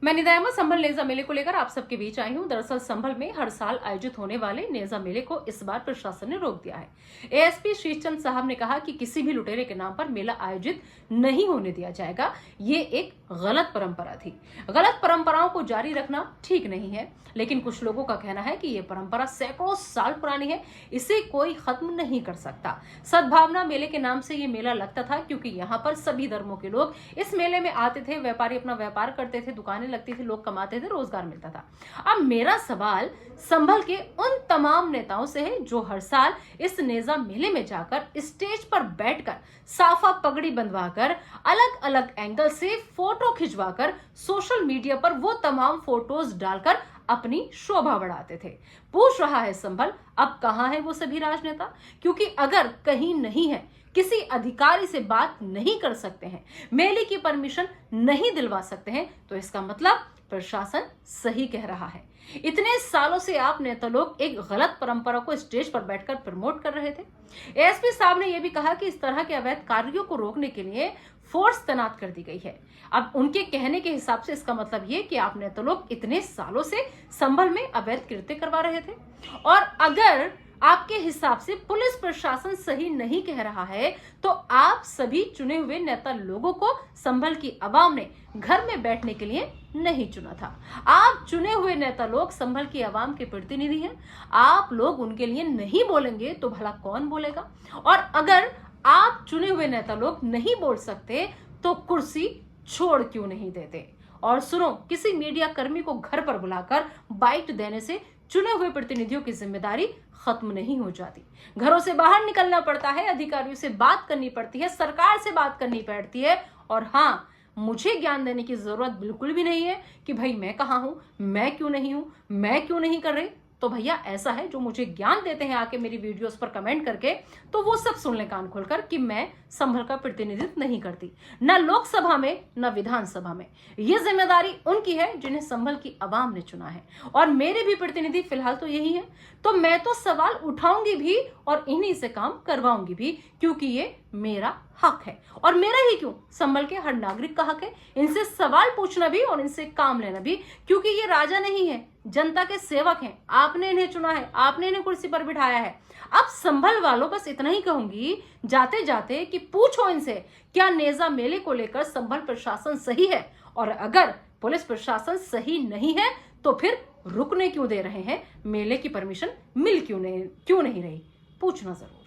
मैं निदा अहमद संभल नेजा मेले को लेकर आप सबके बीच आई हूं। दरअसल संभल में हर साल आयोजित होने वाले नेजा मेले को इस बार प्रशासन ने रोक दिया है। एएसपी श्रीचंद साहब ने कहा कि किसी भी लुटेरे के नाम पर मेला आयोजित नहीं होने दिया जाएगा। ये एक गलत परंपरा थी। गलत परंपराओं को जारी रखना ठीक नहीं है, लेकिन कुछ लोगों का कहना है कि ये परंपरा सैकड़ों साल पुरानी है, इसे कोई खत्म नहीं कर सकता। सद्भावना मेले के नाम से ये मेला लगता था क्योंकि यहाँ पर सभी धर्मों के लोग इस मेले में आते थे। व्यापारी अपना व्यापार करते थे, दुकानें लगती थी, लोग कमाते थे, रोजगार मिलता था। अब मेरा सवाल संभल के उन तमाम नेताओं से है जो हर साल इस नेजा मेले में जाकर स्टेज पर बैठकर साफा पगड़ी बंधवाकर अलग अलग एंगल से फोटो खिंचवाकर सोशल मीडिया पर वो तमाम फोटोज डालकर अपनी शोभा बढ़ाते थे। पूछ रहा है संभल, अब कहां है वो सभी राजनेता? क्योंकि अगर कहीं नहीं है, किसी अधिकारी से बात नहीं कर सकते हैं, मेले की परमिशन नहीं दिलवा सकते हैं, तो इसका मतलब प्रशासन सही कह रहा है। इतने सालों से आप नेता लोग एक गलत परंपरा को स्टेज पर बैठकर प्रमोट कर रहे थे। एएसपी साहब ने यह भी कहा कि इस तरह के अवैध कार्यों को रोकने के लिए फोर्स तैनात कर दी गई है। अब उनके कहने के हिसाब से इसका मतलब ये कि आप नेता लोग इतने सालों से संभल में अवैध कृत्य करवा रहे थे, और अगर आपके हिसाब से पुलिस प्रशासन सही नहीं कह रहा है, तो आप सभी चुने हुए नेता लोगों को संभल की आवाम ने घर में बैठने के लिए नहीं चुना था। आप चुने हुए नेता लोग संभल की आवाम के प्रतिनिधि हैं। आप लोग उनके लिए नहीं बोलेंगे तो भला कौन बोलेगा? और अगर आप चुने हुए नेता लोग नहीं बोल सकते तो कुर्सी छोड़ क्यों नहीं देते? और सुनो, किसी मीडिया कर्मी को घर पर बुलाकर बाइट देने से चुने हुए प्रतिनिधियों की जिम्मेदारी खत्म नहीं हो जाती। घरों से बाहर निकलना पड़ता है, अधिकारियों से बात करनी पड़ती है, सरकार से बात करनी पड़ती है। और हाँ, मुझे ज्ञान देने की जरूरत बिल्कुल भी नहीं है कि भाई मैं कहाँ हूं, मैं क्यों नहीं हूं, मैं क्यों नहीं कर रही। तो भैया ऐसा है, जो मुझे ज्ञान देते हैं आके मेरी वीडियोस पर कमेंट करके, तो वो सब सुन ले कान खोलकर कि मैं संभल का प्रतिनिधित्व नहीं करती, न लोकसभा में न विधानसभा में। ये जिम्मेदारी उनकी है जिन्हें संभल की आवाम ने चुना है, और मेरे भी प्रतिनिधि फिलहाल तो यही है। तो मैं तो सवाल उठाऊंगी भी और इन्हीं से काम करवाऊंगी भी, क्योंकि ये मेरा हक है। और मेरा ही क्यों, संभल के हर नागरिक का हक है इनसे सवाल पूछना भी और इनसे काम लेना भी, क्योंकि ये राजा नहीं है, जनता के सेवक हैं। आपने इन्हें चुना है, आपने इन्हें कुर्सी पर बिठाया है। अब संभल वालों, बस इतना ही कहूंगी जाते जाते कि पूछो इनसे, क्या नेजा मेले को लेकर संभल प्रशासन सही है? और अगर पुलिस प्रशासन सही नहीं है तो फिर रुकने क्यों दे रहे हैं? मेले की परमिशन मिल क्यों नहीं रही? पूछना जरूर।